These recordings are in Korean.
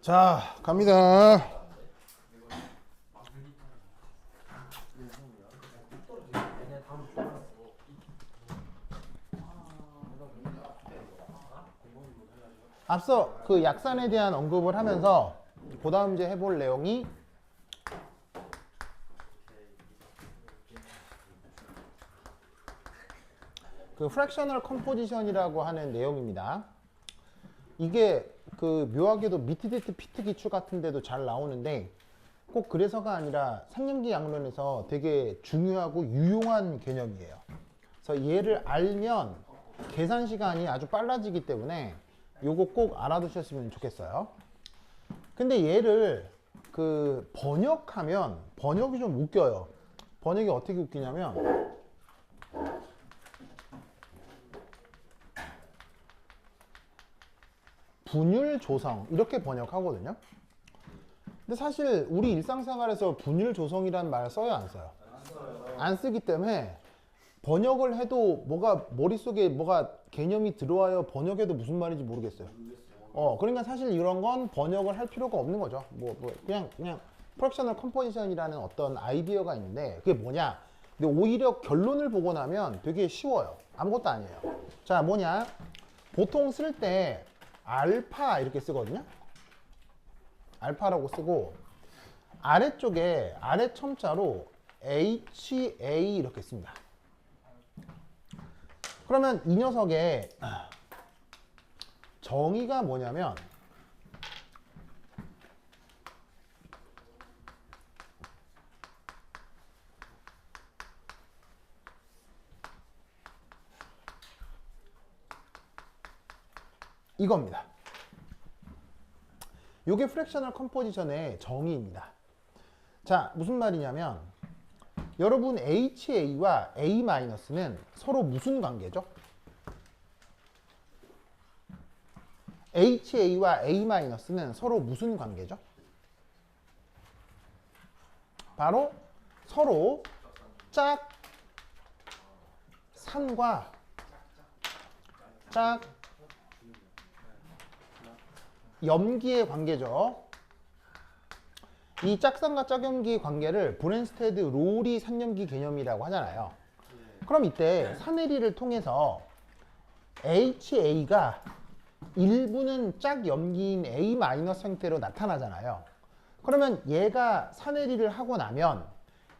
자, 갑니다. 앞서 그 약산에 대한 언급을 하면서 그 다음 이제 해볼 내용이 그 프랙셔널 컴포지션이라고 하는 내용입니다. 이게 그 묘하게도 미트디트 피트 기출 같은 데도 잘 나오는데 꼭 그래서가 아니라 상념기 양론에서 되게 중요하고 유용한 개념이에요. 그래서 얘를 알면 계산 시간이 아주 빨라지기 때문에 요거 꼭 알아두셨으면 좋겠어요. 근데 얘를 그 번역하면 번역이 좀 웃겨요. 번역이 어떻게 웃기냐면 분율 조성 이렇게 번역하거든요. 근데 사실 우리 일상생활에서 분율 조성이라는 말 써요, 안 써요? 안 쓰기 때문에 번역을 해도 뭐가 머릿속에 뭐가 개념이 들어와요. 번역해도 무슨 말인지 모르겠어요. 그러니까 사실 이런 건 번역을 할 필요가 없는 거죠. 그냥 프랙셔널 컴포지션이라는 어떤 아이디어가 있는데 그게 뭐냐? 근데 오히려 결론을 보고 나면 되게 쉬워요. 아무것도 아니에요. 자, 뭐냐? 보통 쓸 때 알파 이렇게 쓰거든요. 알파라고 쓰고 아래쪽에 아래 첨자로 HA 이렇게 씁니다. 그러면 이 녀석의 정의가 뭐냐면 이겁니다. 이게 프랙셔널 컴포지션의 정의입니다. 자, 무슨 말이냐면 여러분 HA와 A-는 서로 무슨 관계죠? HA와 A-는 서로 무슨 관계죠? 바로 서로 짝산과 짝염기의 관계죠. 이 짝산과 짝염기의 관계를 브랜스테드 로리 산염기 개념이라고 하잖아요. 그럼 이때 사내리를 통해서 HA가 일부는 짝염기인 A- 형태로 나타나잖아요. 그러면 얘가 사내리를 하고 나면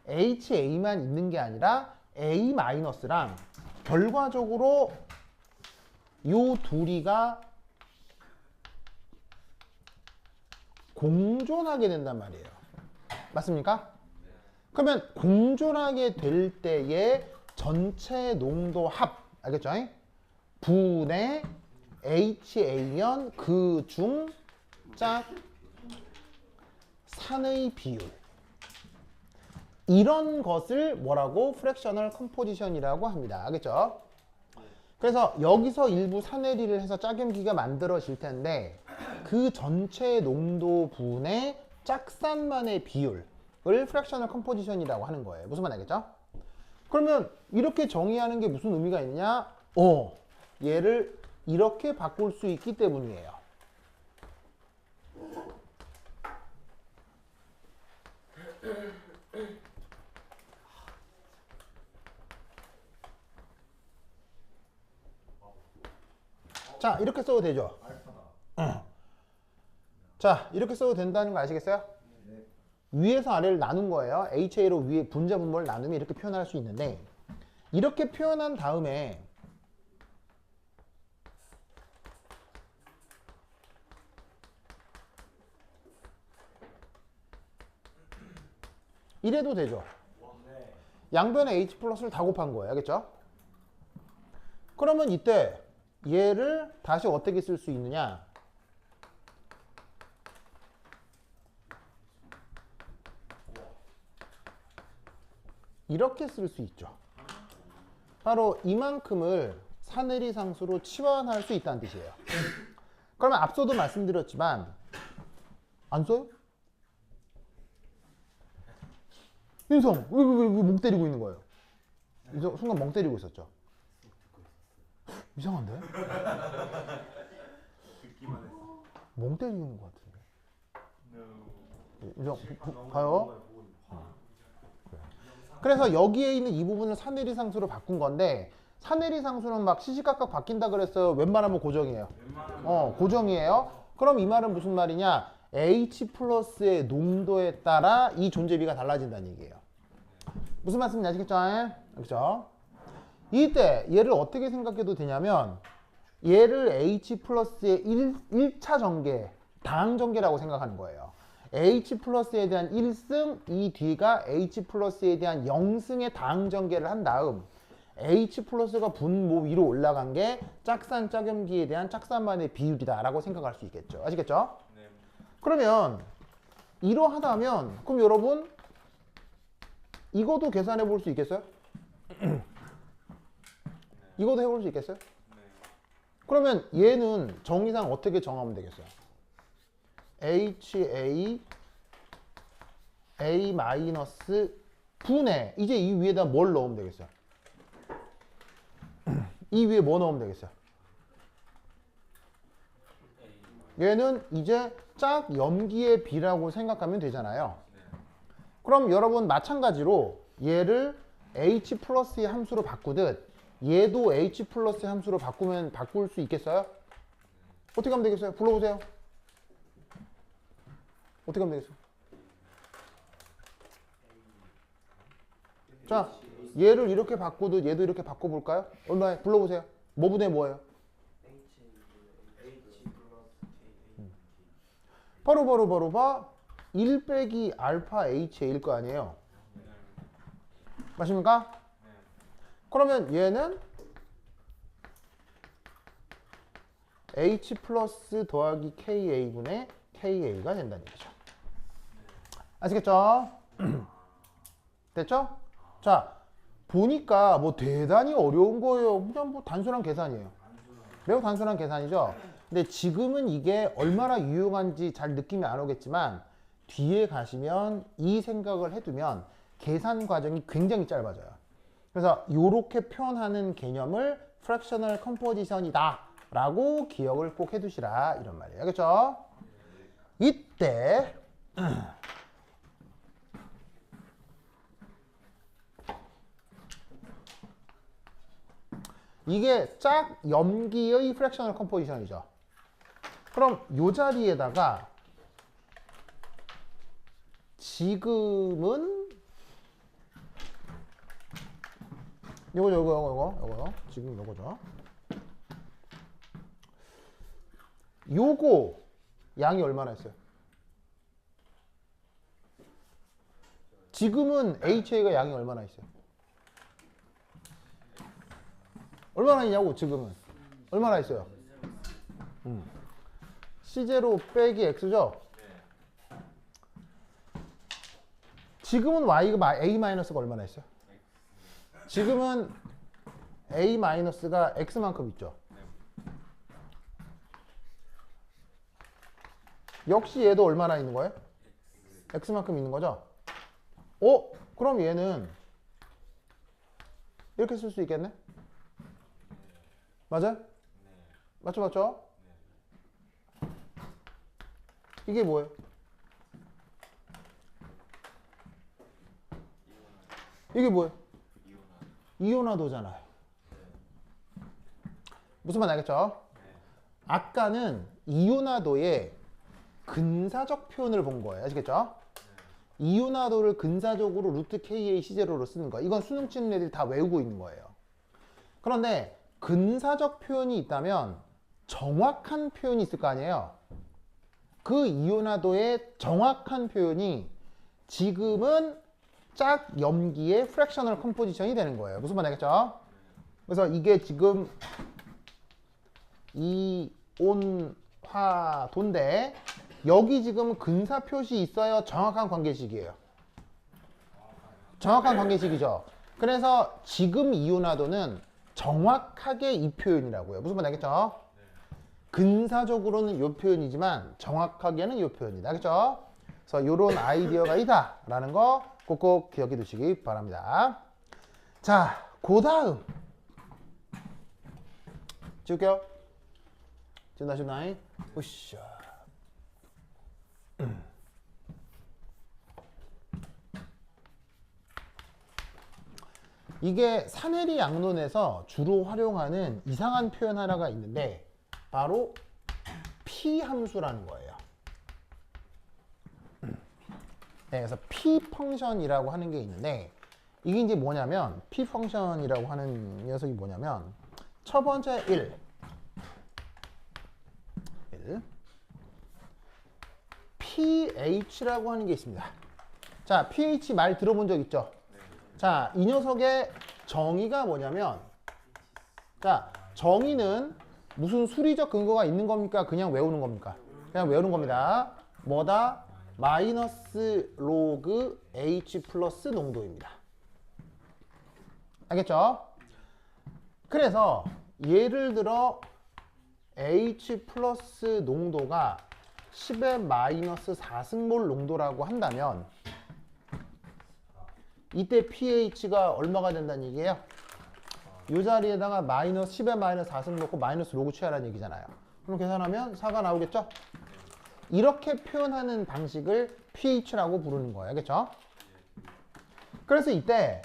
HA만 있는 게 아니라 A-랑 결과적으로 요 둘이가 공존하게 된단 말이에요. 맞습니까? 그러면 공존하게 될 때의 전체 농도 합, 알겠죠? 분의 HA면 그 중 짝산의 비율. 이런 것을 뭐라고? 프랙셔널 컴포지션이라고 합니다. 알겠죠? 그래서 여기서 일부 산해리를 해서 짝염기가 만들어질 텐데 그 전체 농도 분의 짝산만의 비율을 프랙셔널 컴포지션이라고 하는 거예요. 무슨 말 알겠죠? 그러면 이렇게 정의하는 게 무슨 의미가 있냐? 얘를 이렇게 바꿀 수 있기 때문이에요. 자, 이렇게 써도 되죠? 자, 이렇게 써도 된다는 거 아시겠어요? 위에서 아래를 나눈 거예요. HA로 위에 분자 분모를 나누면 이렇게 표현할 수 있는데 이렇게 표현한 다음에 이래도 되죠. 양변에 H 플러스를 다 곱한 거예요. 알겠죠? 그러면 이때 얘를 다시 어떻게 쓸 수 있느냐? 이렇게 쓸 수 있죠. 바로 이만큼을 사내리 상수로 치환할 수 있다는 뜻이에요. 그러면 앞서도 말씀드렸지만 안 써요? 윤성, 왜 멍 때리고 있는 거예요? 윤성, 순간 멍 때리고 있었죠? 이상한데? 멍 때리는 것 같은데? 봐요. 그래서 여기에 있는 이 부분을 사내리상수로 바꾼 건데 사내리상수는 막 시시각각 바뀐다 그랬어요. 웬만하면 고정이에요. 고정이에요. 그럼 이 말은 무슨 말이냐? H 플러스의 농도에 따라 이 존재비가 달라진다는 얘기예요. 무슨 말씀인지 아시겠죠? 그렇죠? 이때 얘를 어떻게 생각해도 되냐면 얘를 H 플러스의 1차 전개, 다항 전개라고 생각하는 거예요. H 플러스에 대한 1승, 이 뒤가 H 플러스에 대한 0승의 다항 전개를 한 다음 H 플러스가 분모 위로 올라간 게 짝산 짝염기에 대한 짝산만의 비율이다라고 생각할 수 있겠죠. 아시겠죠? 네. 그러면 이러하다면 그럼 여러분 이것도 계산해 볼 수 있겠어요? 이것도 해볼 수 있겠어요? 그러면 얘는 정의상 어떻게 정하면 되겠어요? HA A 마이너스 분의 이제 이 위에다 뭘 넣으면 되겠어요? 이 위에 뭐 넣으면 되겠어요? 얘는 이제 짝 염기의 비라고 생각하면 되잖아요. 그럼 여러분 마찬가지로 얘를 H 플러스의 함수로 바꾸듯 얘도 H 플러스의 함수로 바꿀 수 있겠어요? 어떻게 하면 되겠어요? 불러보세요. 어떻게 하면 되겠어요? 자, 얘를 이렇게 바꾸듯 얘도 이렇게 바꿔볼까요? 얼마에? 불러보세요. 뭐분의 뭐예요? 바로 봐. 1 빼기 알파 h일 거 아니에요? 맞습니까? 그러면 얘는 h 플러스 더하기 ka분의 ka가 된다는 얘기죠. 아시겠죠? 됐죠? 자, 보니까 뭐 대단히 어려운 거예요. 그냥 뭐 단순한 계산이에요. 매우 단순한 계산이죠. 근데 지금은 이게 얼마나 유용한지 잘 느낌이 안 오겠지만 뒤에 가시면 이 생각을 해두면 계산 과정이 굉장히 짧아져요. 그래서 이렇게 표현하는 개념을 fractional composition이다 라고 기억을 꼭 해두시라 이런 말이에요. 알겠죠? 이때 이게 짝 염기의 fractional composition이죠. 그럼 이 자리에다가 지금은 요거 지금 요거죠. 요거 양이 얼마나 있어요? 지금은 HA가 양이 얼마나 있어요? 얼마나 있냐고 지금은 얼마나 있어요? C0 빼기 X죠? 지금은 Y가 A-가 얼마나 있어요? 지금은 A-가 X만큼 있죠? 역시 얘도 얼마나 있는 거예요? X만큼 있는 거죠? 그럼 얘는 이렇게 쓸 수 있겠네? 맞아요? 맞죠? 이게 뭐예요? 이게 뭐예요? 이온화도잖아요. 무슨 말 알겠죠? 아까는 이온화도의 근사적 표현을 본 거예요. 아시겠죠? 이온화도를 근사적으로 루트 KA C0로 쓰는 거. 이건 수능 치는 애들이 다 외우고 있는 거예요. 그런데 근사적 표현이 있다면 정확한 표현이 있을 거 아니에요. 그 이온화도의 정확한 표현이 지금은 짝 염기의 fractional composition이 되는 거예요. 무슨 말 알겠죠? 그래서 이게 지금 이온화도인데 여기 지금 근사 표시 있어요? 정확한 관계식이에요? 정확한 관계식이죠. 그래서 지금 이온화도는 정확하게 이 표현이라고요. 무슨 말 알겠죠? 근사적으로는 이 표현이지만 정확하게는 이 표현이다. 알겠죠? 그래서 이런 아이디어가 있다라는 거 꼭꼭 기억해 두시기 바랍니다. 자, 그 다음 찍을게요. 지금 다시 나이 으쌰. 이게 사내리 양론에서 주로 활용하는 이상한 표현 하나가 있는데 바로 P 함수라는 거예요. 네, 그래서 P 펑션이라고 하는 게 있는데 이게 이제 뭐냐면 P 펑션이라고 하는 녀석이 뭐냐면 첫 번째 1 pH라고 하는 게 있습니다. 자, pH 말 들어본 적 있죠? 자, 이 녀석의 정의가 뭐냐면 자, 정의는 무슨 수리적 근거가 있는 겁니까? 그냥 외우는 겁니까? 그냥 외우는 겁니다. 뭐다? 마이너스 로그 H 플러스 농도입니다. 알겠죠? 그래서 예를 들어 H 플러스 농도가 10의 마이너스 4승몰 농도라고 한다면 이때 pH가 얼마가 된다는 얘기예요? 이 자리에다가 마이너스 10의 마이너스 4승 넣고 마이너스 로그 취하라는 얘기잖아요. 그럼 계산하면 4가 나오겠죠? 이렇게 표현하는 방식을 pH라고 부르는 거예요. 알겠죠? 그래서 이때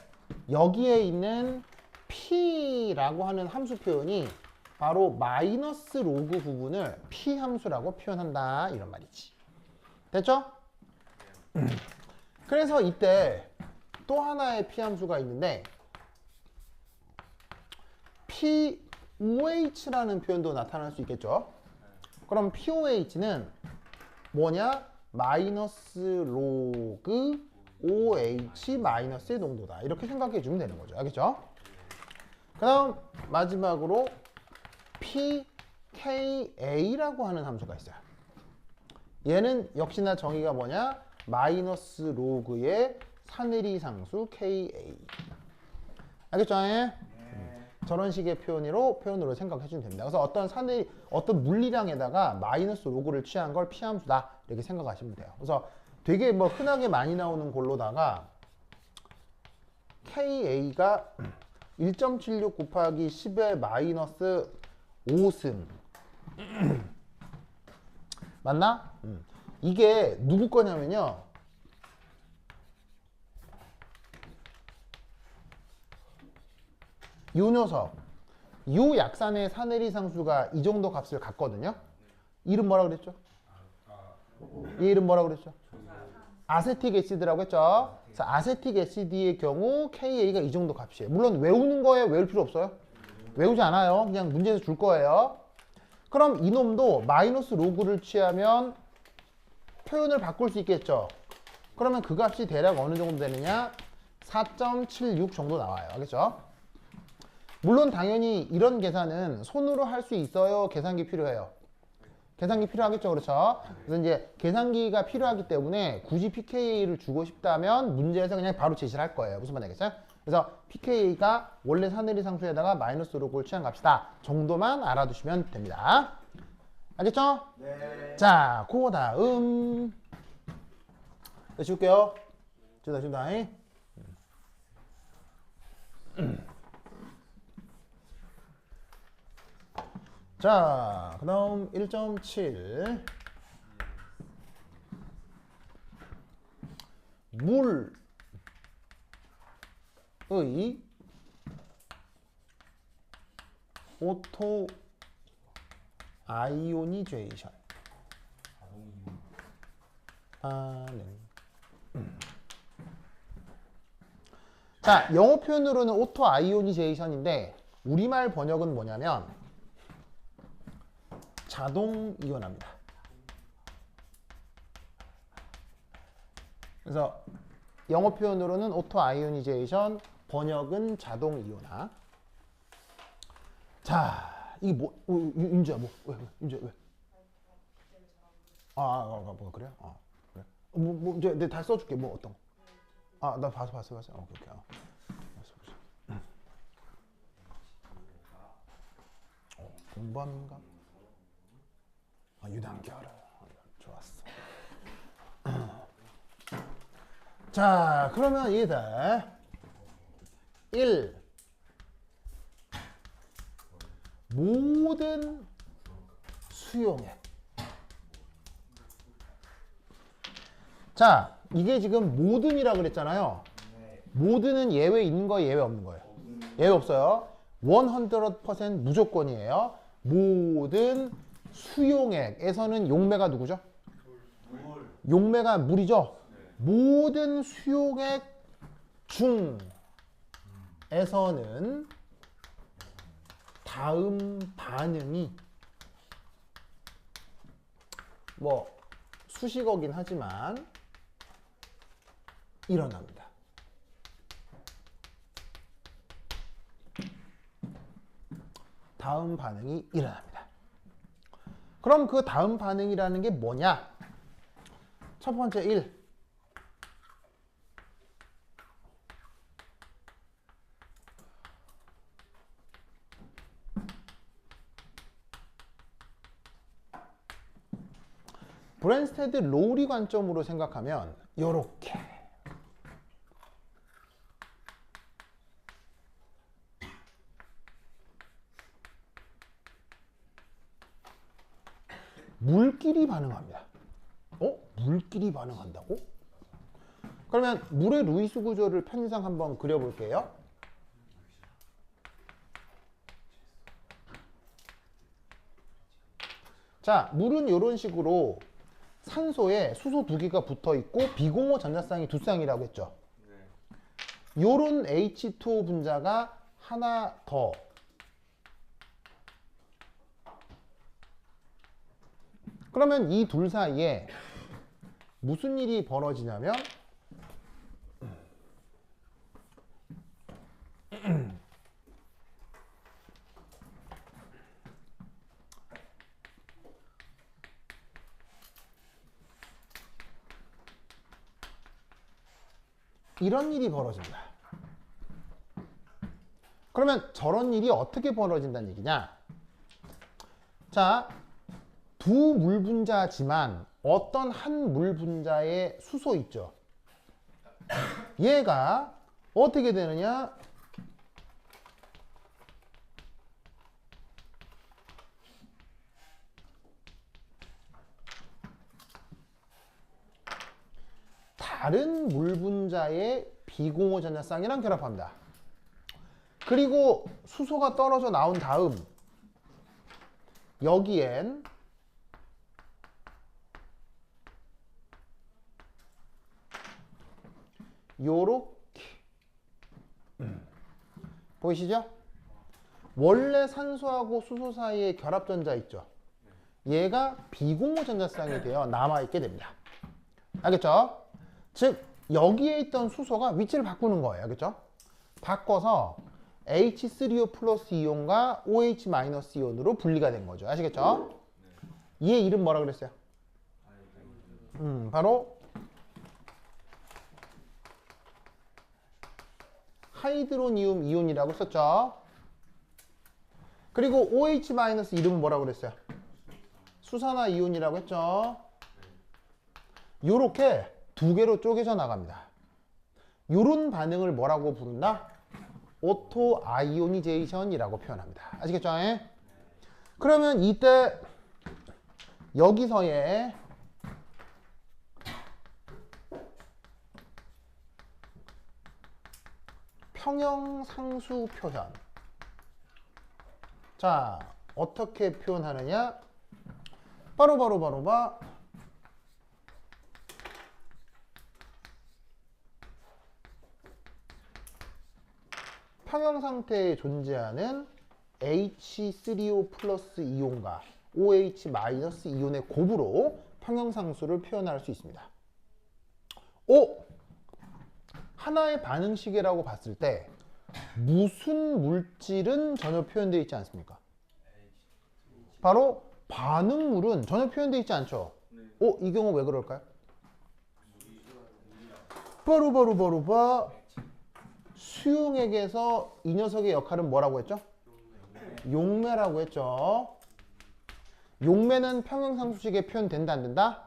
여기에 있는 p라고 하는 함수 표현이 바로 마이너스 로그 부분을 p 함수라고 표현한다 이런 말이지. 됐죠? 그래서 이때 또 하나의 p 함수가 있는데 POH라는 표현도 나타날 수 있겠죠? 그럼 POH는 뭐냐? 마이너스 로그 OH 마이너스의 농도다. 이렇게 생각해 주면 되는 거죠. 알겠죠? 그 다음 마지막으로 pKa라고 하는 함수가 있어요. 얘는 역시나 정의가 뭐냐? 마이너스 로그의 사내리 상수 Ka. 알겠죠? 저런 식의 표현으로 생각해 주면 됩니다. 그래서 어떤 물리량에다가 마이너스 로그를 취한 걸 P함수다. 이렇게 생각하시면 돼요. 그래서 되게 뭐 흔하게 많이 나오는 걸로다가 Ka가 1.76 곱하기 10의 마이너스 5승. 맞나? 이게 누구 거냐면요. 요 녀석. 요 약산의 사내리 상수가 이 정도 값을 갖거든요. 이름 뭐라 그랬죠? 얘 이름 뭐라 그랬죠? 아세틱 애시드라고 했죠. 그래서 아세틱 애시드의 경우 Ka가 이 정도 값이에요. 물론 외우는 거예요? 외울 필요 없어요? 외우지 않아요. 그냥 문제에서 줄 거예요. 그럼 이놈도 마이너스 로그를 취하면 표현을 바꿀 수 있겠죠. 그러면 그 값이 대략 어느 정도 되느냐? 4.76 정도 나와요. 알겠죠? 물론 당연히 이런 계산은 손으로 할 수 있어요? 계산기 필요해요? 계산기 필요하겠죠. 그렇죠? 그래서 이제 계산기가 필요하기 때문에 굳이 pKa를 주고 싶다면 문제에서 그냥 바로 제시를 할 거예요. 무슨 말 알겠어요? 그래서 pKa가 원래 사내리 상수에다가 마이너스 로그를 취한 값이다 정도만 알아두시면 됩니다. 알겠죠? 네. 자, 그 다음 지울게요. 지우다. 자, 그 다음 1.7 물의 오토 아이오니제이션. 자, 영어 표현으로는 오토 아이오니제이션인데 우리말 번역은 뭐냐면 자동 이온화입니다. 그래서 영어 표현으로는 오토 아이오니제이션, 번역은 자동 이온화. 자, 이게 뭐, 윤주야, 왜, 윤주야, 왜? 뭐, 그래요? 그래. 이제 내가 다 써줄게, 뭐, 어떤 거. 나 봤어. 오케이. 공범인가? 유단결. 좋았어. 자, 그러면 얘들 1. 모든 수용액. 자, 이게 지금 모든이라 그랬잖아요. 모든은 예외 있는 거예요, 예외 없는 거예요? 예외 없어요. 100% 무조건이에요. 모든 수용액에서는 용매가 누구죠? 용매가 물이죠. 모든 수용액 중에서는 다음 반응이 뭐 수식어긴 하지만 일어납니다. 다음 반응이 일어납니다. 그럼 그 다음 반응이라는 게 뭐냐? 첫 번째 1. 브랜스테드 로우리 관점으로 생각하면 요렇게 물끼리 반응합니다. 물끼리 반응한다고? 그러면 물의 루이스 구조를 편의상 한번 그려볼게요. 자, 물은 이런 식으로 산소에 수소 2개가 붙어 있고 비공호 전자쌍이 2쌍이라고 했죠. 요런 H2O 분자가 하나 더 그러면 이 둘 사이에 무슨 일이 벌어지냐면 이런 일이 벌어집니다. 그러면 저런 일이 어떻게 벌어진다는 얘기냐? 자, 두 물 분자지만 어떤 한 물 분자의 수소 있죠. 얘가 어떻게 되느냐? 다른 물 분자의 비공호 전자쌍이랑 결합합니다. 그리고 수소가 떨어져 나온 다음 여기엔 요렇게 보이시죠? 원래 산소하고 수소 사이에 결합전자 있죠? 얘가 비공호 전자쌍이 되어 남아있게 됩니다. 알겠죠? 즉 여기에 있던 수소가 위치를 바꾸는 거예요. 알겠죠? 바꿔서 H3O 플러스 이온과 OH 마이너스 이온으로 분리가 된 거죠. 아시겠죠? 얘 이름 뭐라 그랬어요? 바로 하이드로니움 이온이라고 썼죠. 그리고 OH 마이너스 이름은 뭐라고 그랬어요? 수산화 이온이라고 했죠. 요렇게 두 개로 쪼개져 나갑니다. 요런 반응을 뭐라고 부른다? 오토 아이오니제이션이라고 표현합니다. 아시겠죠? 그러면 이때 여기서의 평형상수 표현. 자, 어떻게 표현하느냐? 바로 평형 상태에 존재하는 H3O 플러스 이온과 OH 마이너스 이온의 곱으로 평형상수를 표현할 수 있습니다. 하나의 반응식이라고 봤을 때 무슨 물질은 전혀 표현되어 있지 않습니까? 바로 반응물은 전혀 표현되어 있지 않죠? 이 경우 왜 그럴까요? 바로 수용액에서 이 녀석의 역할은 뭐라고 했죠? 용매라고 했죠. 용매는 평형상수식에 표현된다 안 된다?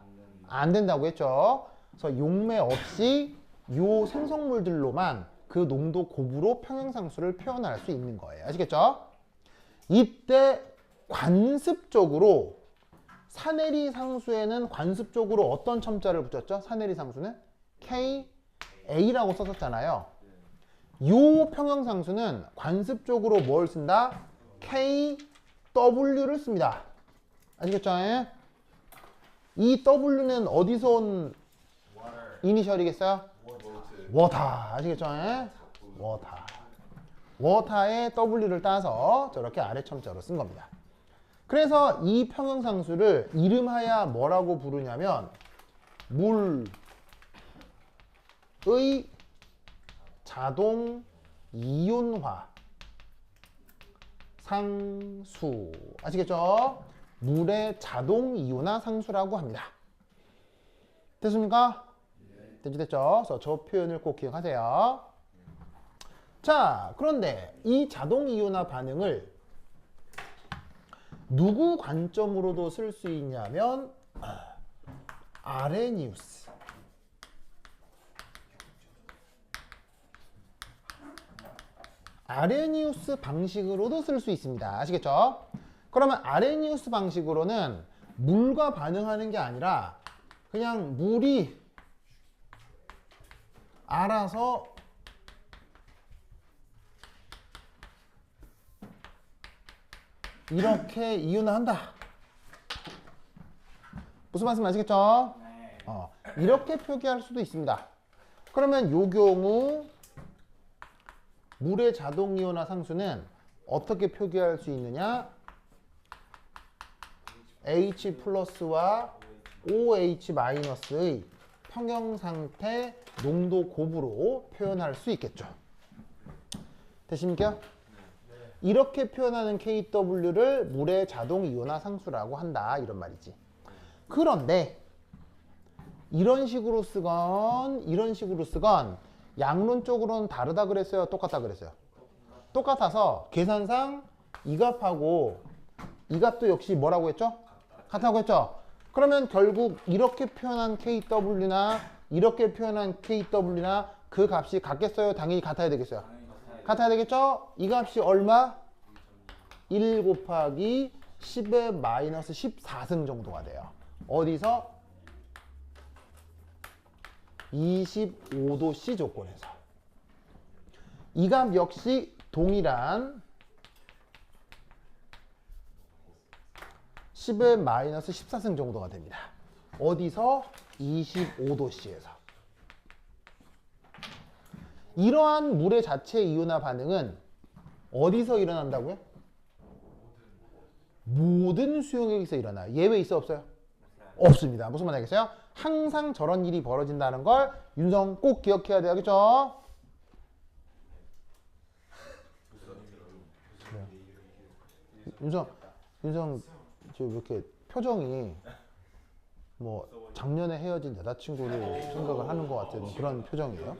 안 된다고 했죠. 그래서 용매 없이 요 생성물들로만 그 농도 곱으로 평형상수를 표현할 수 있는 거예요. 아시겠죠? 이때 관습적으로 사내리 상수에는 관습적으로 어떤 첨자를 붙였죠? 사내리 상수는 KA라고 썼었잖아요. 요 평형상수는 관습적으로 뭘 쓴다? KW를 씁니다. 아시겠죠? 이 W는 어디서 온 이니셜이겠어요? 워터. 아시겠죠? 워터. 워터의 W를 따서 저렇게 아래 첨자로 쓴 겁니다. 그래서 이 평형상수를 이름하여 뭐라고 부르냐면 물의 자동 이온화 상수. 아시겠죠? 물의 자동 이온화 상수라고 합니다. 됐습니까? 됐죠? 그래서 저 표현을 꼭 기억하세요. 자, 그런데 이 자동 이온화 반응을 누구 관점으로도 쓸 수 있냐면 아레니우스. 아레니우스 방식으로도 쓸 수 있습니다. 아시겠죠? 그러면 아레니우스 방식으로는 물과 반응하는 게 아니라 그냥 물이 알아서 이렇게 이온화한다. 무슨 말씀 아시겠죠? 이렇게 표기할 수도 있습니다. 그러면 요 경우 물의 자동 이온화 상수는 어떻게 표기할 수 있느냐? H 플러스와 OH 마이너스의 평형상태 농도 곱으로 표현할 수 있겠죠. 되십니까? 이렇게 표현하는 KW를 물의 자동 이온화 상수라고 한다. 이런 말이지. 그런데 이런 식으로 쓰건 이런 식으로 쓰건 양론적으로는 다르다 그랬어요? 똑같다 그랬어요? 똑같아서 계산상 이 값하고 이 값도 역시 뭐라고 했죠? 같다고 했죠? 그러면 결국 이렇게 표현한 KW나 이렇게 표현한 KW나 그 값이 같겠어요? 당연히 같아야 되겠어요? 같아야 되겠죠? 이 값이 얼마? 1 곱하기 10의 마이너스 14승 정도가 돼요. 어디서? 25도씨 조건에서. 이 값 역시 동일한 10의 마이너스 14승 정도가 됩니다. 어디서? 25도씨에서. 이러한 물의 자체 이온화 반응은 어디서 일어난다고요? 모든 수용액에서 일어나요. 예외 있어 없어요? 없습니다. 무슨 말 알겠어요? 항상 저런 일이 벌어진다는 걸 윤성 꼭 기억해야 돼요. 알겠죠? 윤성 지금 이렇게 표정이 뭐 작년에 헤어진 여자친구를 생각을 하는 것 같은 그런 표정이에요.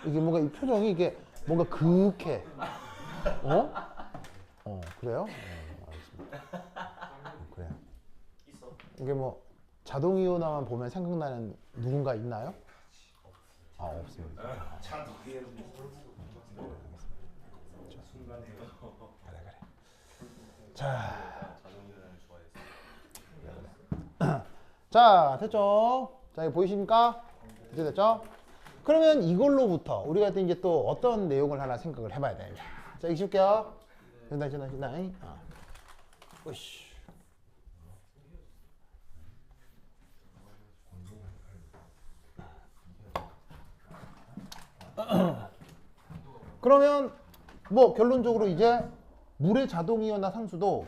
이게 뭔가 이 표정이 이게 뭔가 그윽해. 그래요? 알겠습니다. 그래요. 이게 뭐 자동 이온화만 보면 생각나는 누군가 있나요? 없습니다. 그래. 자, 자, 됐죠? 자, 이거 보이십니까? 됐죠? 그러면 이걸로부터 우리가 이제 또 어떤 내용을 하나 생각을 해봐야 됩니다. 자, 읽을게요. 된다. 으쌰. 그러면 뭐 결론적으로 이제 물의 자동 이온화 상수도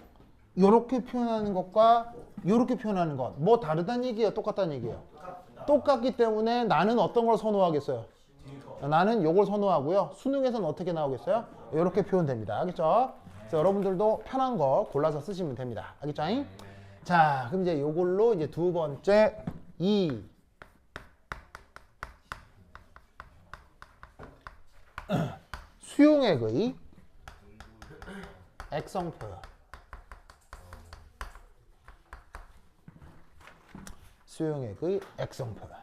이렇게 표현하는 것과 이렇게 표현하는 것 뭐 다르다는 얘기예요? 똑같다는 얘기예요? 똑같기 때문에 나는 어떤 걸 선호하겠어요? 나는 요걸 선호하고요. 수능에서는 어떻게 나오겠어요? 이렇게 표현됩니다. 알겠죠? 그래서 여러분들도 편한 거 골라서 쓰시면 됩니다. 알겠죠? 자, 그럼 이제 요걸로 이제 두 번째 이 수용액의 액성 표현. 수용액의 액성 표현.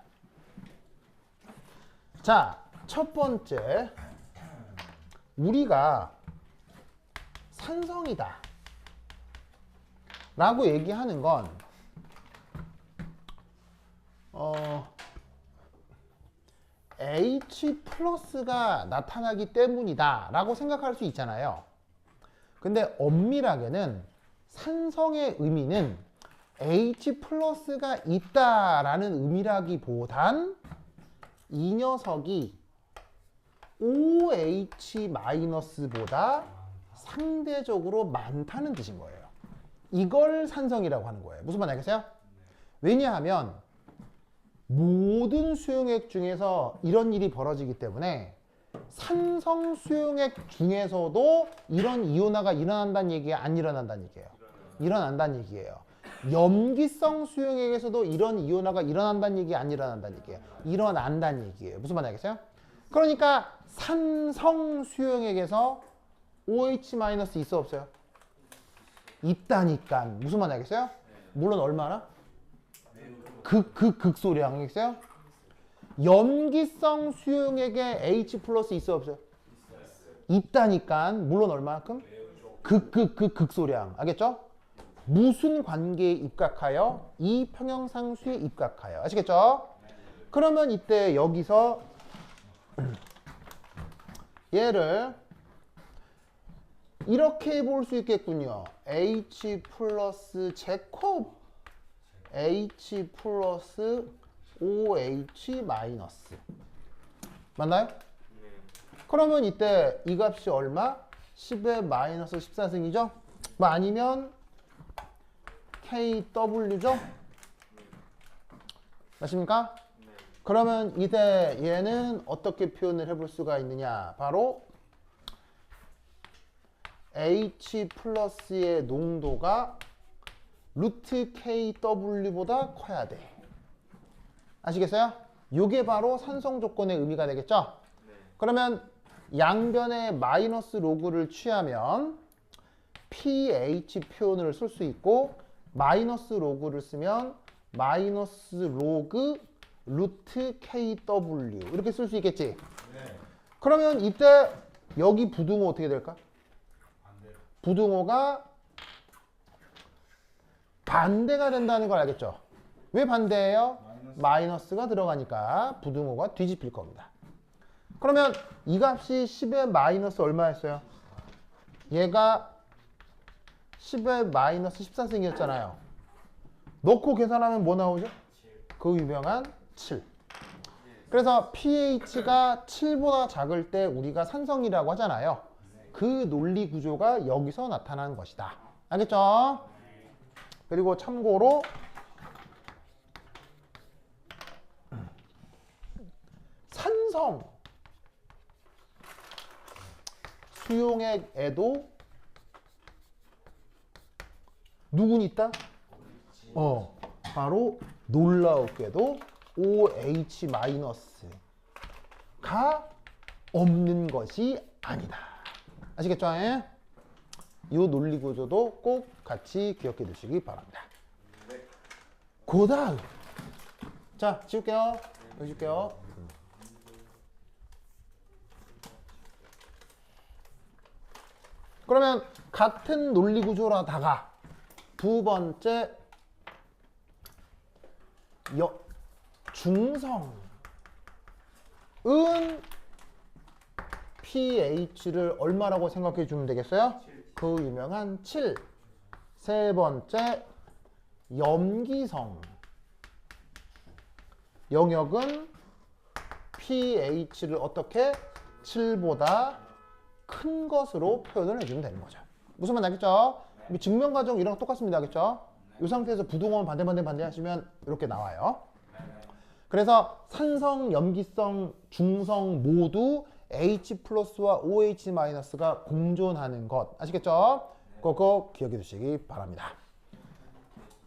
자, 첫 번째 우리가 산성이다 라고 얘기하는 건 H 플러스가 나타나기 때문이다 라고 생각할 수 있잖아요. 근데 엄밀하게는 산성의 의미는 H 플러스가 있다라는 의미라기보단 이 녀석이 OH 마이너스보다 상대적으로 많다는 뜻인 거예요. 이걸 산성이라고 하는 거예요. 무슨 말인지 알겠어요? 왜냐하면 모든 수용액 중에서 이런 일이 벌어지기 때문에 산성 수용액 중에서도 이런 이온화가 일어난다는 얘기예요? 안 일어난다는 얘기예요? 일어난다는 얘기예요. 염기성 수용액에서도 이런 이온화가 일어난다는 얘기, 안 일어난다는 얘기예요? 일어난다는 얘기예요. 무슨 말인지 알겠어요? 그러니까 산성 수용액에서 OH- 있어 없어요? 있다니까. 무슨 말인지 알겠어요? 물론 얼마나? 극소량. 알겠어요? 염기성 수용액에 H 플러스 있어 없어요? 있다니까. 물론 얼마만큼? 극소량. 알겠죠? 무슨 관계에 입각하여? 이 평형상수에 입각하여. 아시겠죠? 그러면 이때 여기서 얘를 이렇게 볼 수 있겠군요. H 플러스 제곱 H 플러스 OH 마이너스. 맞나요? 그러면 이때 이 값이 얼마? 10의 마이너스 14승이죠? 뭐 아니면 KW죠? 맞습니까? 그러면 이때 얘는 어떻게 표현을 해볼 수가 있느냐? 바로 H 플러스의 농도가 루트 KW보다 커야 돼. 아시겠어요? 요게 바로 산성 조건의 의미가 되겠죠? 그러면 양변에 마이너스 로그를 취하면 pH 표현을 쓸 수 있고 마이너스 로그를 쓰면 마이너스 로그 루트 KW 이렇게 쓸 수 있겠지? 그러면 이때 여기 부등호 어떻게 될까? 부등호가 반대가 된다는 걸 알겠죠? 왜 반대예요? 마이너스가 들어가니까 부등호가 뒤집힐 겁니다. 그러면 이 값이 10의 마이너스 얼마였어요? 얘가 10의 마이너스 14승이었잖아요. 넣고 계산하면 뭐 나오죠? 그 유명한 7. 그래서 pH가 7보다 작을 때 우리가 산성이라고 하잖아요. 그 논리 구조가 여기서 나타나는 것이다. 알겠죠? 그리고 참고로 산성 수용액에도 누군 있다? 바로 놀라웠게도 OH-가 없는 것이 아니다. 아시겠죠? 이 논리 구조도 꼭 같이 기억해 두시기 바랍니다. 그 다음 자 지울게요. 여기 줄게요. 그러면 같은 논리 구조라다가 두 번째 중성은 pH를 얼마라고 생각해 주면 되겠어요? 그 유명한 7. 세 번째 염기성 영역은 pH를 어떻게 7보다 큰 것으로 표현을 해주면 되는 거죠. 무슨 말인지 알겠죠? 증명 과정 이랑 똑같습니다. 알겠죠? 이 상태에서 부등호만 반대 하시면 이렇게 나와요. 그래서 산성, 염기성, 중성 모두 H 플러스와 OH 마이너스가 공존하는 것 아시겠죠? 그거 기억해 두시기 바랍니다.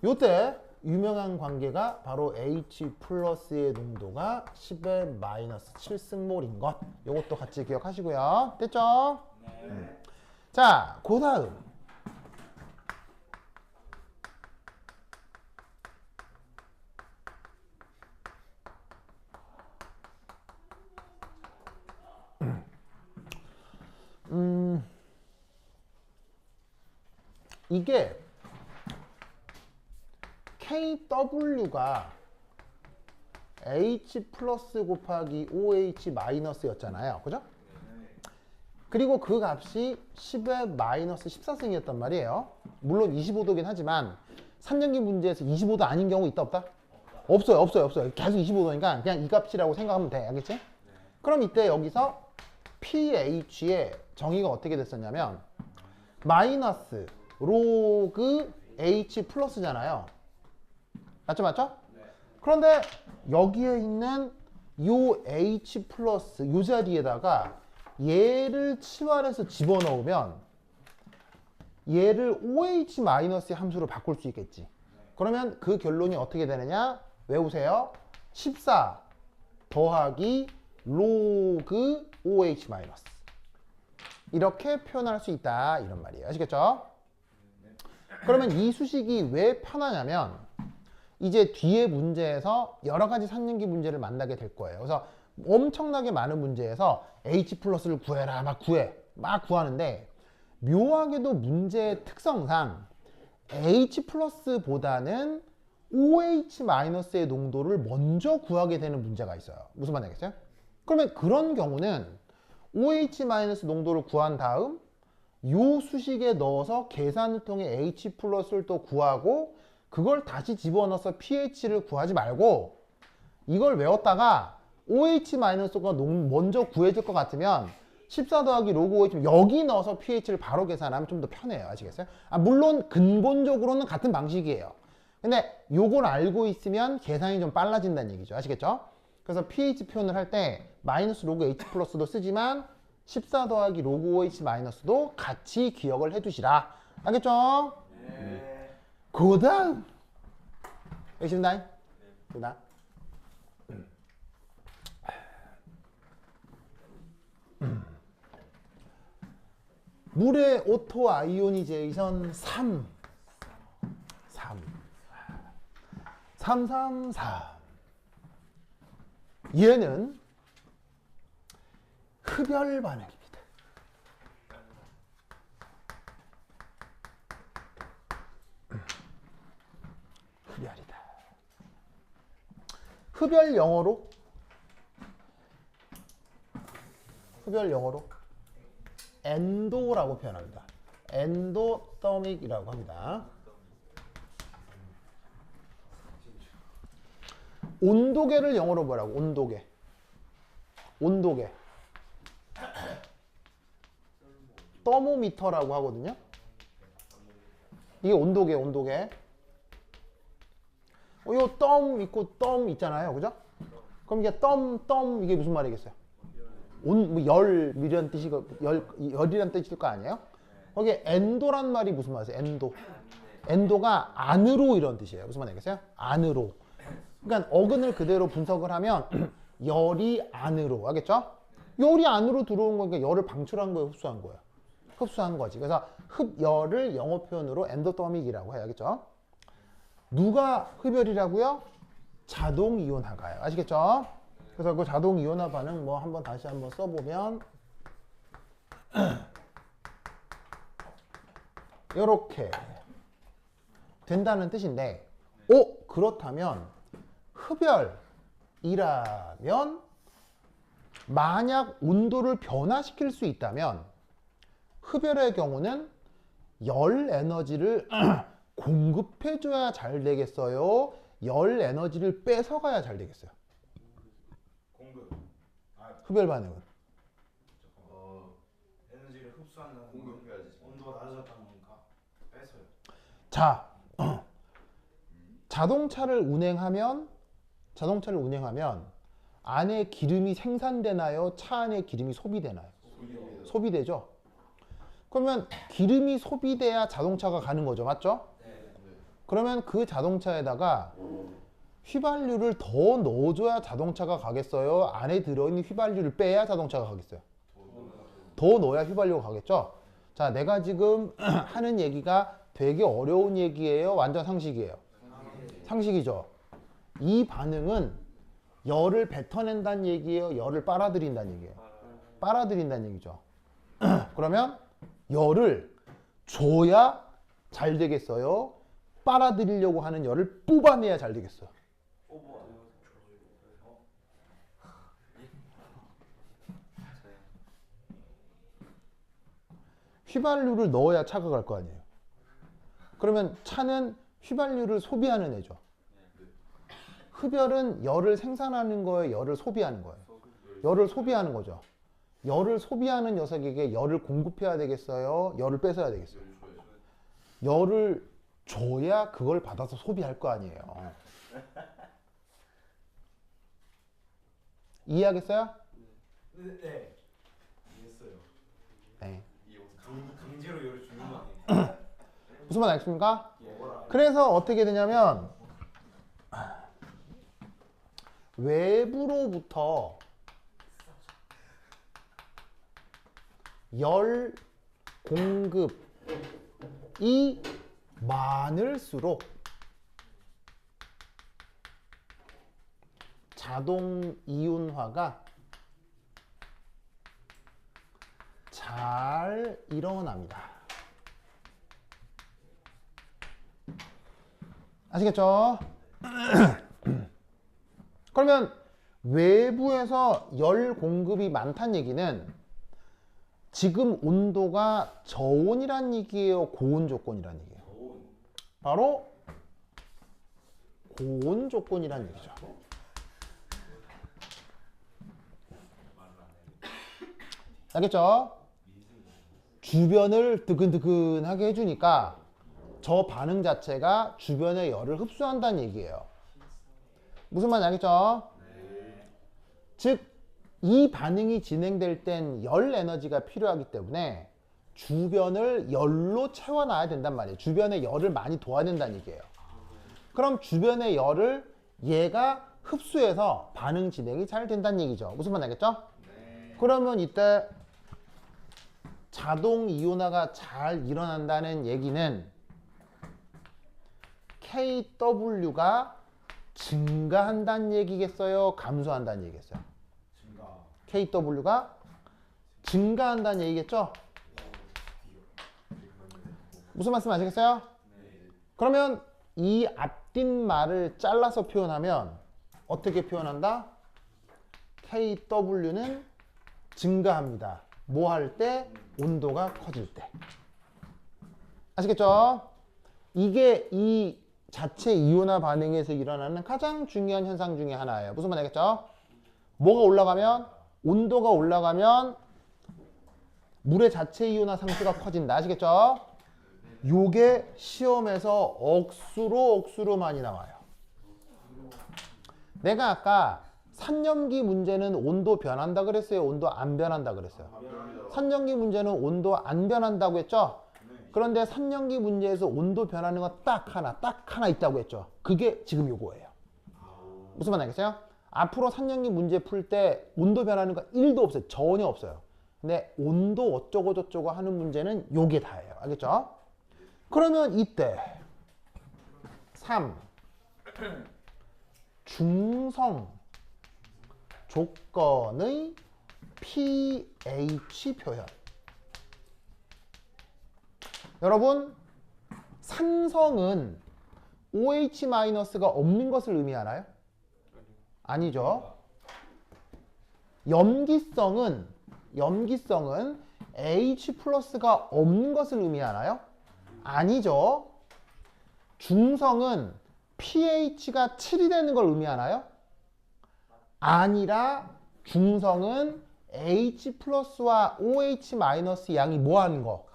요때 유명한 관계가 바로 H 플러스의 농도가 10의 마이너스 7승몰인 것. 요것도 같이 기억하시고요. 됐죠? 자, 그 다음 이게 KW가 H 플러스 곱하기 OH 마이너스였잖아요. 그죠? 그리고 그 값이 10의 마이너스 14승이었단 말이에요. 물론 25도긴 하지만 3년기 문제에서 25도 아닌 경우 있다 없다? 없어요. 없어요. 없어요. 계속 25도니까 그냥 이 값이라고 생각하면 돼. 알겠지? 그럼 이때 여기서 pH의 정의가 어떻게 됐었냐면 마이너스 로그 H 플러스잖아요. 맞죠? 맞죠? 그런데 여기에 있는 요 H 플러스 요 자리에다가 얘를 치환해서 집어넣으면 얘를 OH 마이너스의 함수로 바꿀 수 있겠지. 그러면 그 결론이 어떻게 되느냐? 외우세요. 14 더하기 로그 OH 마이너스. 이렇게 표현할 수 있다. 이런 말이에요. 아시겠죠? 그러면 이 수식이 왜 편하냐면 이제 뒤에 문제에서 여러 가지 3년기 문제를 만나게 될 거예요. 그래서 엄청나게 많은 문제에서 H 플러스를 구해라. 막 구하는데 묘하게도 문제의 특성상 H 플러스보다는 OH 마이너스의 농도를 먼저 구하게 되는 문제가 있어요. 무슨 말인지 알겠어요? 그러면 그런 경우는 OH 마이너스 농도를 구한 다음 요 수식에 넣어서 계산을 통해 H 플러스를 또 구하고 그걸 다시 집어넣어서 pH를 구하지 말고 이걸 외웠다가 OH 마이너스가 먼저 구해질 것 같으면 14 더하기 로그 OH 여기 넣어서 pH를 바로 계산하면 좀 더 편해요. 아시겠어요? 물론 근본적으로는 같은 방식이에요. 근데 요걸 알고 있으면 계산이 좀 빨라진다는 얘기죠. 아시겠죠? 그래서 pH 표현을 할 때 마이너스 로그 H 플러스도 쓰지만 14 더하기 로그 OH 마이너스도 같이 기억을 해두시라. 알겠죠? 네. 그 다음 알겠습니다. 그 다음 물의 오토 아이오니제이션 334 얘는 흡열 반응입니다. 흡열이다. 흡열 영어로 엔도라고 표현합니다. 엔도더믹이라고 합니다. 온도계를 영어로 뭐라고? 온도계. 더모미터라고 하거든요. 이게 온도계. 요 덤 있고 덤 있잖아요. 그죠? 그럼 이게 덤 이게 무슨 말이겠어요? 열이란 뜻이고 열이란 뜻일 거 아니에요? 거기에 엔도란 말이 무슨 말이세요? 엔도가 안으로 이런 뜻이에요. 무슨 말이겠어요? 안으로. 그러니까 어근을 그대로 분석을 하면 열이 안으로. 알겠죠? 열이 안으로 들어온 거니까 열을 방출한 거예요, 흡수한 거예요? 흡수한 거지. 그래서 흡열을 영어 표현으로 엔도더믹이라고 해요. 알겠죠? 누가 흡열이라고요? 자동 이온화가요. 아시겠죠? 그래서 그 자동 이온화 반응 다시 한번 써보면 이렇게 된다는 뜻인데, 그렇다면 흡열이라면 만약 온도를 변화시킬 수 있다면 흡열의 경우는 열 에너지를 공급해줘야 잘 되겠어요? 열 에너지를 뺏어가야 잘 되겠어요? 흡열 반응은 에너지를 흡수한다는 공급해야지. 온도가 낮아졌다는 건가? 뺏어요. 자, 자동차를 운행하면 안에 기름이 생산되나요? 차 안에 기름이 소비되나요? 소비되죠. 그러면 기름이 소비돼야 자동차가 가는 거죠. 맞죠? 네. 그러면 그 자동차에다가 휘발유를 더 넣어줘야 자동차가 가겠어요? 안에 들어있는 휘발유를 빼야 자동차가 가겠어요? 더 넣어야 휘발유가 가겠죠? 자, 내가 지금 하는 얘기가 되게 어려운 얘기예요? 완전 상식이에요? 상식이죠? 이 반응은 열을 뱉어낸다는 얘기예요? 열을 빨아들인다는 얘기예요? 빨아들인다는 얘기죠. 그러면 열을 줘야 잘 되겠어요? 빨아들이려고 하는 열을 뽑아내야 잘 되겠어요? 휘발유를 넣어야 차가 갈 거 아니에요. 그러면 차는 휘발유를 소비하는 애죠. 흡열은 열을 생산하는 거예요, 열을 소비하는 거예요. 열을 소비하는 거죠. 열을 소비하는 녀석에게 열을 공급해야 되겠어요? 열을 뺏어야 되겠어요? 열을 줘야 그걸 받아서 소비할 거 아니에요. 이해하겠어요? 네. 이해했어요. 네. 강제로 열을 주는 거 아니에요? 무슨 말 알겠습니까? 먹어라. 그래서 어떻게 되냐면 외부로부터 열 공급이 많을수록 자동 이온화가 잘 일어납니다. 아시겠죠? 그러면 외부에서 열 공급이 많다는 얘기는 지금 온도가 저온이란 얘기예요, 고온 조건이란 얘기예요? 바로 고온 조건이란 얘기죠. 알겠죠? 주변을 뜨근뜨근하게 해주니까 저 반응 자체가 주변의 열을 흡수한다는 얘기예요. 무슨 말인지 알겠죠? 즉, 이 반응이 진행될 땐 열 에너지가 필요하기 때문에 주변을 열로 채워놔야 된단 말이에요. 주변에 열을 많이 둬야 된다는 얘기예요. 그럼 주변의 열을 얘가 흡수해서 반응 진행이 잘 된다는 얘기죠. 무슨 말인지 알겠죠? 그러면 이때 자동 이온화가 잘 일어난다는 얘기는 KW가 증가한다는 얘기겠어요? 감소한다는 얘기겠어요? 증가. KW가 증가한다는 얘기겠죠? 무슨 말씀 아시겠어요? 그러면 이 앞뒷 말을 잘라서 표현하면 어떻게 표현한다? KW는 증가합니다. 뭐 할 때? 온도가 커질 때. 아시겠죠? 이게 이 자체 이온화 반응에서 일어나는 가장 중요한 현상 중에 하나예요. 무슨 말 알겠죠? 뭐가 올라가면? 온도가 올라가면 물의 자체 이온화 상수가 커진다. 아시겠죠? 요게 시험에서 억수로 많이 나와요. 내가 아까 산염기 문제는 온도 변한다 그랬어요? 온도 안 변한다 그랬어요? 산염기 문제는 온도 안 변한다고 했죠? 그런데 산염기 문제에서 온도 변하는 거 딱 하나 있다고 했죠? 그게 지금 요거예요. 무슨 말 알겠어요? 앞으로 산염기 문제 풀 때 온도 변하는 거 1도 없어요. 전혀 없어요. 근데 온도 어쩌고 저쩌고 하는 문제는 요게 다예요. 알겠죠? 그러면 이때 3. 중성 조건의 pH 표현. 여러분, 산성은 OH-가 없는 것을 의미하나요? 아니죠. 염기성은 H+가 없는 것을 의미하나요? 아니죠. 중성은 pH가 7이 되는 걸 의미하나요? 아니라 중성은 H+와 OH- 양이 뭐 하는 거?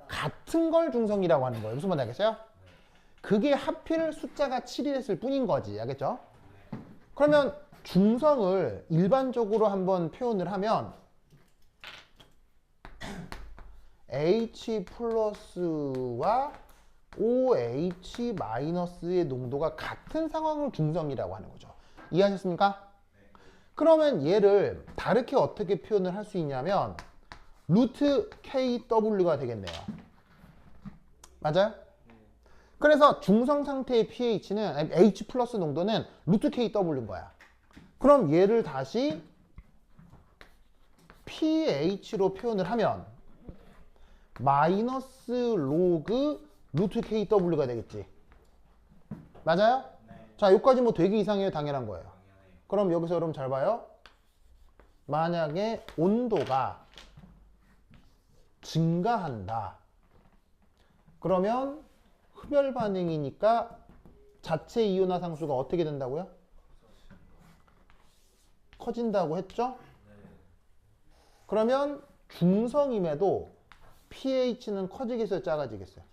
같은 걸 중성이라고 하는 거예요. 무슨 말인지 알겠어요? 그게 하필 숫자가 7이 됐을 뿐인 거지. 알겠죠? 그러면 중성을 일반적으로 한번 표현을 하면 H+와 OH-의 농도가 같은 상황을 중성이라고 하는 거죠. 이해하셨습니까? 그러면 얘를 다르게 어떻게 표현을 할 수 있냐면 루트 KW가 되겠네요. 맞아요? 그래서 중성 상태의 pH는 H+ 농도는 루트 KW인 거야. 그럼 얘를 다시 pH로 표현을 하면 마이너스 로그 루트 KW가 되겠지. 맞아요? 자, 여기까지 뭐 되게 이상해요. 당연한 거예요. 그럼 여기서 여러분 잘 봐요. 만약에 온도가 증가한다. 그러면 흡열 반응이니까 자체 이온화상수가 어떻게 된다고요? 커진다고 했죠? 그러면 중성임에도 pH는 커지겠어요? 작아지겠어요?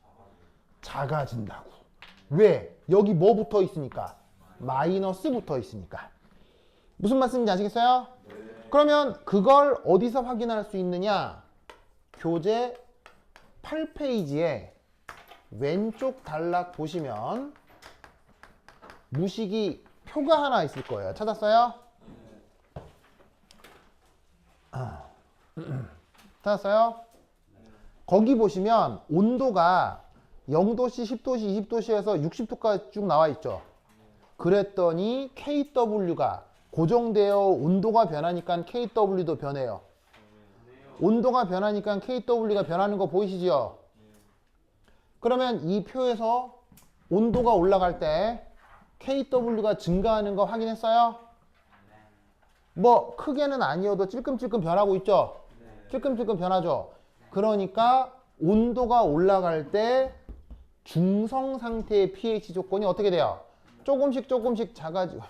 작아진다고. 왜? 여기 뭐 붙어 있으니까? 마이너스 붙어 있으니까. 무슨 말씀인지 아시겠어요? 그러면 그걸 어디서 확인할 수 있느냐? 교재 8페이지에 왼쪽 단락 보시면 무식이 표가 하나 있을 거예요. 찾았어요? 찾았어요? 거기 보시면 온도가 0도씨, 10도씨, 20도씨에서 60도까지 쭉 나와 있죠. 그랬더니 KW가 고정되어 온도가 변하니까 KW도 변해요. 온도가 변하니까 KW가 변하는 거 보이시죠? 그러면 이 표에서 온도가 올라갈 때 KW가 증가하는 거 확인했어요? 뭐 크게는 아니어도 찔끔찔끔 변하고 있죠? 찔끔찔끔 변하죠? 그러니까 온도가 올라갈 때 중성 상태의 pH 조건이 어떻게 돼요? 조금씩 조금씩 작아지고.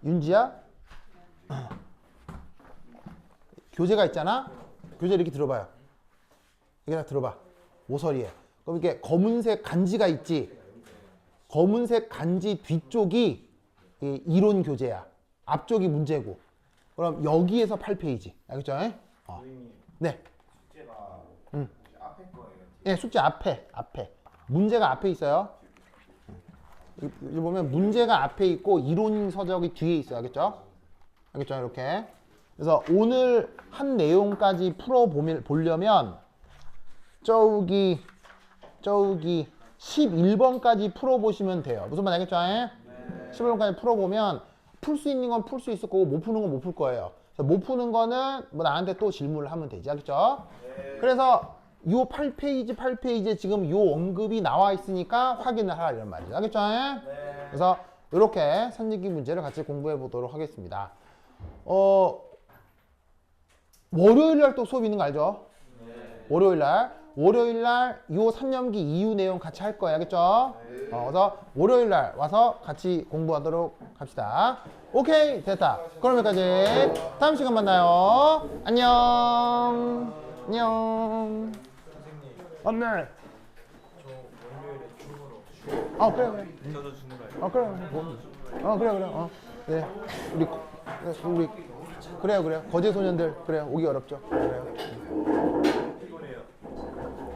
윤지야? 교재가 있잖아? 교재 이렇게 들어봐요. 이렇게 다 들어봐. 모서리에. 그럼 이렇게 검은색 간지가 있지? 검은색 간지 뒤쪽이 이 이론 교재야. 앞쪽이 문제고. 그럼 여기에서 8페이지. 알겠죠? 선생님 네. 숙제가 앞에 거예요. 네, 숙제 앞에. 문제가 앞에 있어요. 여기 보면 문제가 앞에 있고 이론 서적이 뒤에 있어요. 알겠죠? 알겠죠? 이렇게. 그래서 오늘 한 내용까지 풀어보려면 저기 11번까지 풀어보시면 돼요. 무슨 말 알겠죠? 11번까지 풀어보면 풀 수 있는 건 풀 수 있을 거고 못 푸는 건 못 풀 거예요. 그래서 못 푸는 거는 뭐 나한테 또 질문을 하면 되지. 알겠죠? 그래서 요 8페이지에 지금 요 언급이 나와 있으니까 확인을 하라 이런 말이죠. 알겠죠? 그래서 이렇게 선진기 문제를 같이 공부해 보도록 하겠습니다. 월요일 날 또 수업 있는 거 알죠? 월요일 날 요 3년기 이유 내용 같이 할 거예요. 알겠죠? 그래서 월요일 날 와서 같이 공부하도록 합시다. 오케이, 됐다. 그럼 여기까지. 다음 시간 만나요. 안녕. 안녕. 선생님 네. 저 월요일에 춤으로 그래. 저도 주는 거예요. 그래. 우리 그래요. 거제 소년들 그래요. 오기 어렵죠. 그래요.